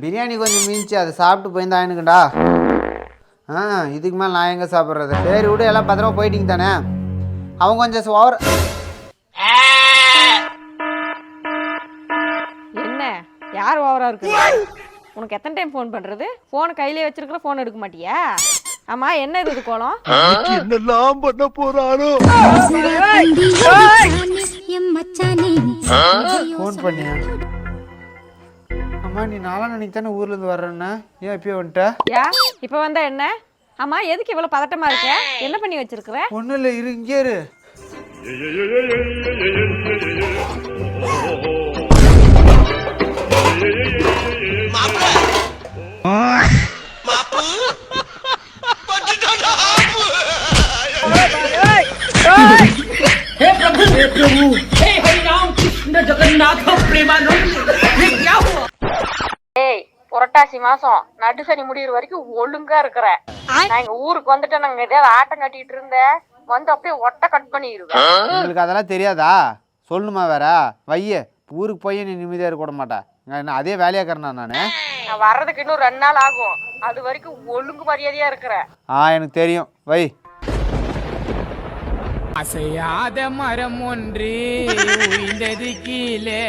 பிரியாணி கொஞ்சம் மீந்துச்சு, அதை சாப்பிட்டு போயிருந்தா எனக்குண்டா. இதுக்கு மேலே நான் எங்கே சாப்பிட்றது? சரி விடு, எல்லாம் பத்திரமா போயிட்டீங்க தானே. அவங்க கொஞ்சம் ஓவர். என்ன யார் ஓவரா இருக்கு? உனக்கு எத்தனை டைம் ஃபோன் பண்றது? ஃபோன் கையிலே வச்சிருக்கிற, ஃபோன் எடுக்க மாட்டியா? ஆமா, என்ன இது கோலம்? என்னெல்லாம் பண்ண போறானோ? ஃபோன் பண்ணியா? அம்மா, நீ நாலாம் அன்னைக்கு தானே ஊர்ல இருந்து வர்றேன்னா, ஏன் இப்பயே வந்துட்ட? இப்ப வந்தா என்ன? ஆமா, எதுக்கு இவ்வளவு பதட்டமா இருக்க? என்ன பண்ணி வச்சிருக்கிற? ஒண்ணும் இல்லை, இரு இங்கே இரு. हे प्रभु हे हरि राम कृष्ण जगन्नाथ प्रेमानंद ये क्या हुआ? ஏய், புரட்டாசி மாசம் நடுசனி முடியிற வரைக்கும் ஒழுங்கா இருக்கிற. நான் எங்க ஊருக்கு வந்துட்டு நாங்க ஏதாவது ஆட்டம் கட்டிட்டு இருந்தேன், வந்து அப்படியே ஒட்ட கட் பண்ணிடுவேன். உங்களுக்கு அதெல்லாம் தெரியாதா? சொல்லணுமா வேற? வைய ஊருக்கு போய் நீ நிம்மதியா இருக்க விட மாட்டேன். நான் அதே வேலையாக்கிறேன் நானு. நான் வர்றதுக்கு இன்னும் 2 நாள் ஆகும். அது வரைக்கும் ஒழுங்கு மரியாதையா இருக்கிற. எனக்கு தெரியும், வை. அசையாத மரம் ஒன்று உயிர்ந்தது கீழே